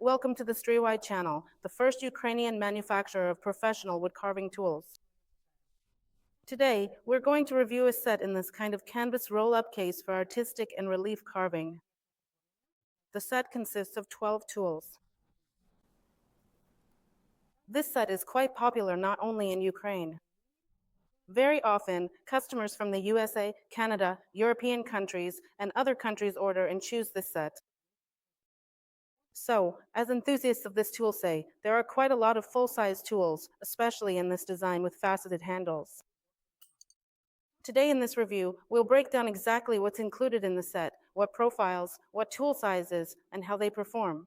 Welcome to the STRYI channel, the first Ukrainian manufacturer of professional wood carving tools. Today, we're going to review a set in this kind of canvas roll-up case for artistic and relief carving. The set consists of 12 tools. This set is quite popular not only in Ukraine. Very often, customers from the USA, Canada, European countries, and other countries order and choose this set. So, as enthusiasts of this tool say, there are quite a lot of full-size tools, especially in this design with faceted handles. Today in this review, we'll break down exactly what's included in the set, what profiles, what tool sizes, and how they perform.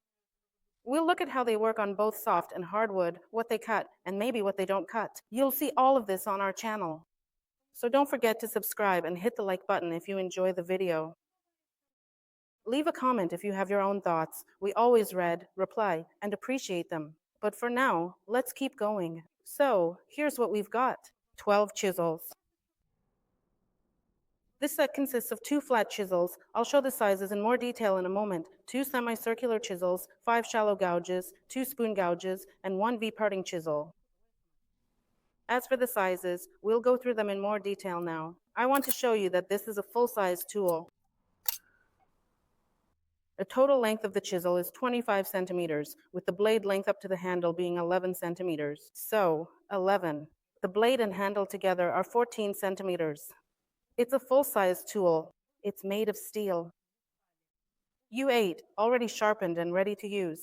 We'll look at how they work on both soft and hardwood, what they cut, and maybe what they don't cut. You'll see all of this on our channel. So don't forget to subscribe and hit the like button if you enjoy the video. Leave a comment if you have your own thoughts. We always read, reply, and appreciate them. But for now, let's keep going. So, here's what we've got. 12 chisels. This set consists of 2 flat chisels. I'll show the sizes in more detail in a moment. 2 semicircular chisels, 5 shallow gouges, 2 spoon gouges, and 1 V-parting chisel. As for the sizes, we'll go through them in more detail now. I want to show you that this is a full-size tool. The total length of the chisel is 25 centimeters, with the blade length up to the handle being 11 centimeters. So, 11. The blade and handle together are 14 centimeters. It's a full-size tool. It's made of steel. U8, already sharpened and ready to use.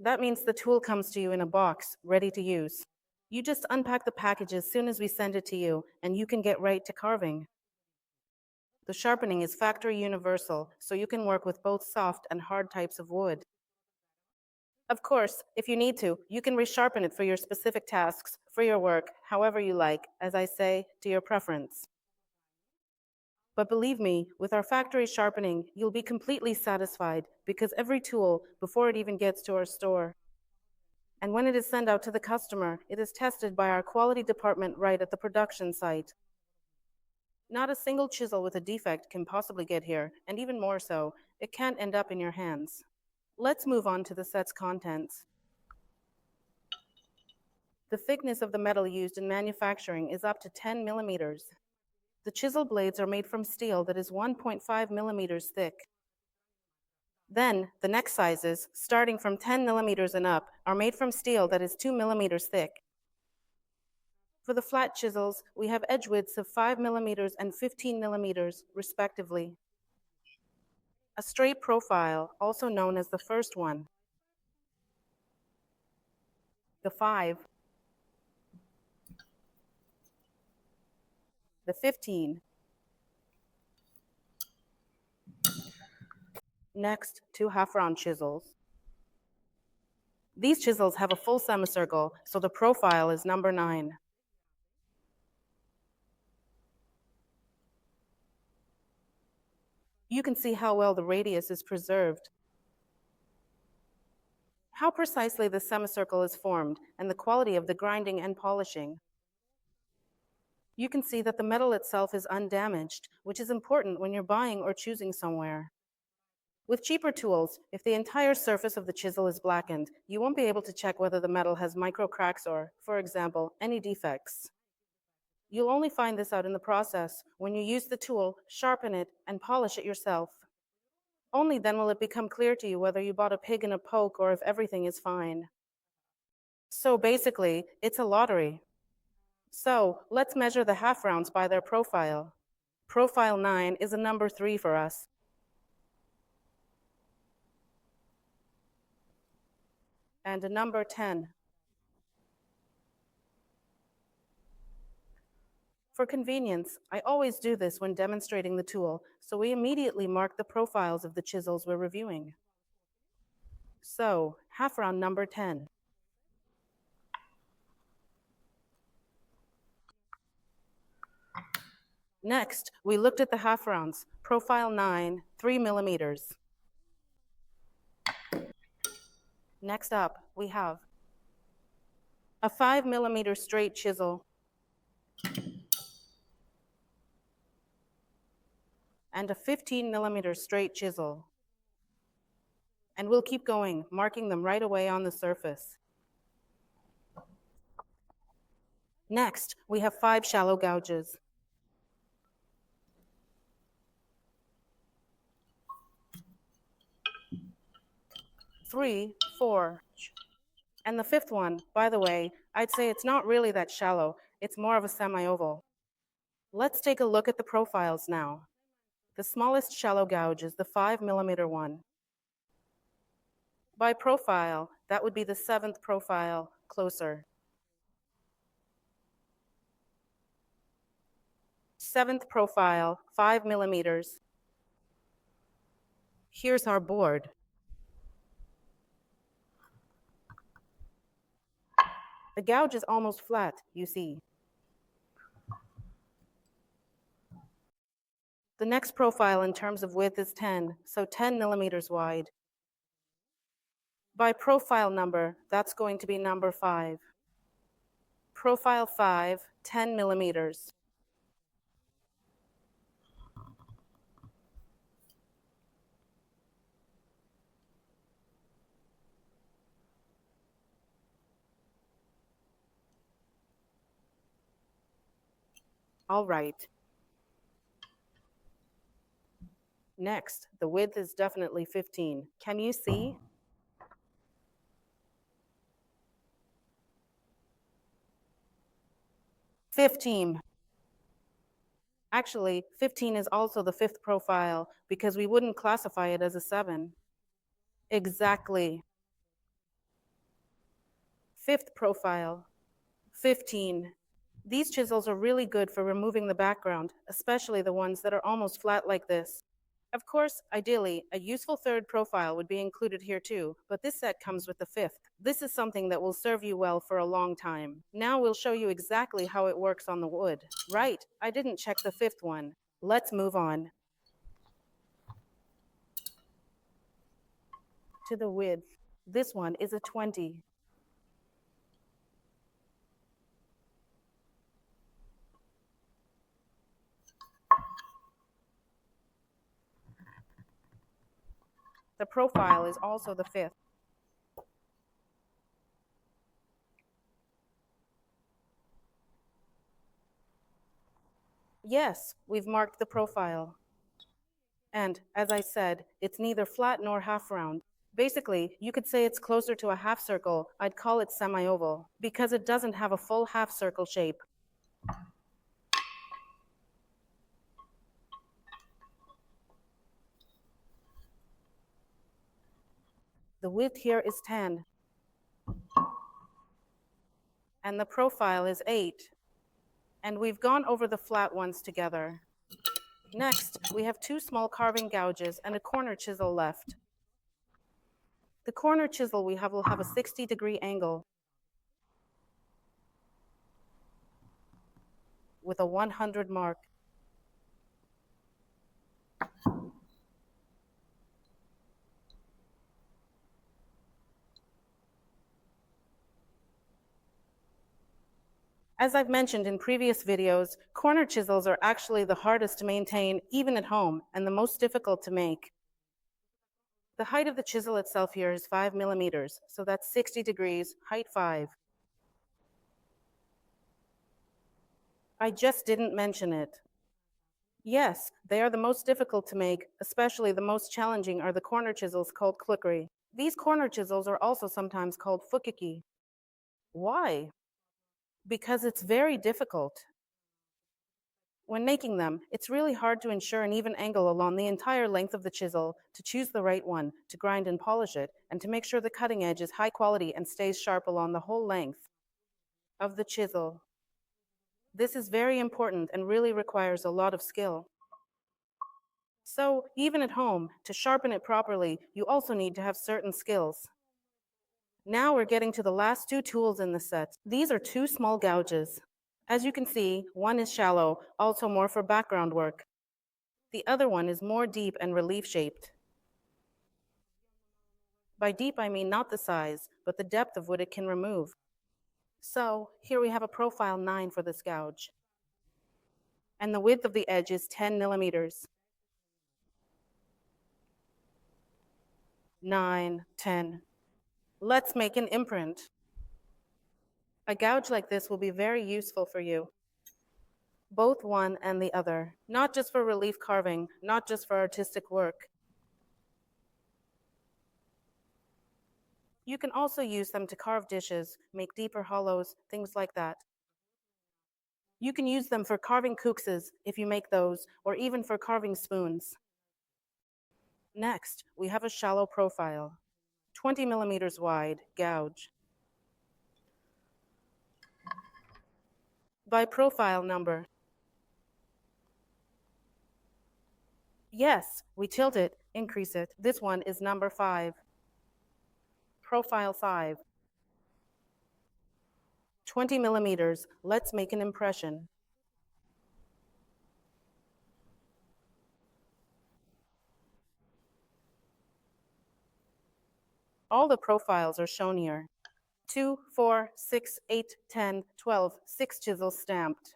That means the tool comes to you in a box, ready to use. You just unpack the package as soon as we send it to you, and you can get right to carving. The sharpening is factory universal, so you can work with both soft and hard types of wood. Of course, if you need to, you can resharpen it for your specific tasks, for your work, however you like, as I say, to your preference. But believe me, with our factory sharpening, you'll be completely satisfied because every tool, before it even gets to our store, and when it is sent out to the customer, it is tested by our quality department right at the production site. Not a single chisel with a defect can possibly get here, and even more so, it can't end up in your hands. Let's move on to the set's contents. The thickness of the metal used in manufacturing is up to 10 millimeters. The chisel blades are made from steel that is 1.5 millimeters thick. Then, the next sizes, starting from 10 millimeters and up, are made from steel that is 2 millimeters thick. For the flat chisels, we have edge widths of 5 millimeters and 15 millimeters, respectively. A straight profile, also known as the first one. The 5. The 15. Next, 2 half-round chisels. These chisels have a full semicircle, so the profile is number 9. You can see how well the radius is preserved. How precisely the semicircle is formed, and the quality of the grinding and polishing. You can see that the metal itself is undamaged, which is important when you're buying or choosing somewhere. With cheaper tools, if the entire surface of the chisel is blackened, you won't be able to check whether the metal has micro cracks or, for example, any defects. You'll only find this out in the process when you use the tool, sharpen it, and polish it yourself. Only then will it become clear to you whether you bought a pig in a poke or if everything is fine. So basically, it's a lottery. So let's measure the half rounds by their profile. Profile 9 is a number 3 for us. And a number 10. For convenience, I always do this when demonstrating the tool, so we immediately mark the profiles of the chisels we're reviewing. So, half round number 10. Next, we looked at the half rounds. Profile 9, 3 millimeters. Next up, we have a 5 millimeter straight chisel and a 15 millimeter straight chisel. And we'll keep going, marking them right away on the surface. Next, we have 5 shallow gouges. Three, 4. And the 5th one, by the way, I'd say it's not really that shallow. It's more of a semi-oval. Let's take a look at the profiles now. The smallest shallow gouge is the 5mm one. By profile, that would be the 7th profile closer. 7th profile, 5mm. Here's our board. The gouge is almost flat, you see. The next profile in terms of width is 10, so 10mm wide. By profile number, that's going to be number 5. Profile 5, 10mm. All right. Next, the width is definitely 15. Can you see? Actually, 15 is also the 5th profile because we wouldn't classify it as a 7. Exactly. 5th profile, 15. These chisels are really good for removing the background, especially the ones that are almost flat like this. Of course, ideally, a useful 3rd profile would be included here too, but this set comes with the 5th. This is something that will serve you well for a long time. Now we'll show you exactly how it works on the wood. Right, I didn't check the 5th one. Let's move on to the width. This one is a 20. The profile is also the 5th. Yes, we've marked the profile. And as I said, it's neither flat nor half round. Basically, you could say it's closer to a half circle. I'd call it semi-oval because it doesn't have a full half circle shape. The width here is 10. And the profile is 8. And we've gone over the flat ones together. Next, we have 2 small carving gouges and a corner chisel left. The corner chisel will have a 60-degree angle with a 100 mark. As I've mentioned in previous videos, corner chisels are actually the hardest to maintain even at home and the most difficult to make. The height of the chisel itself here is 5mm, so that's 60 degrees, height 5. I just didn't mention it. Yes, they are the most difficult to make, especially the most challenging are the corner chisels called klikri. These corner chisels are also sometimes called fukiki. Why? Because it's very difficult. When making them, it's really hard to ensure an even angle along the entire length of the chisel, to choose the right one, to grind and polish it, and to make sure the cutting edge is high quality and stays sharp along the whole length of the chisel. This is very important and really requires a lot of skill. So, even at home, to sharpen it properly, you also need to have certain skills. Now we're getting to the last 2 tools in the set. These are 2 small gouges. As you can see, one is shallow, also more for background work. The other one is more deep and relief-shaped. By deep, I mean not the size, but the depth of what it can remove. So, here we have a profile 9 for this gouge. And the width of the edge is 10 millimeters. 9, 10. Let's make an imprint. A gouge like this will be very useful for you, both one and the other, not just for relief carving, not just for artistic work. You can also use them to carve dishes, make deeper hollows, things like that. You can use them for carving kookses, if you make those, or even for carving spoons. Next, we have a shallow profile, 20 millimeters wide, gouge. By profile number. Yes, we tilt it, increase it. This one is number 5. Profile 5. 20 millimeters. Let's make an impression. All the profiles are shown here. 2, 4, 6, 8, 10, 12, 6 chisels stamped.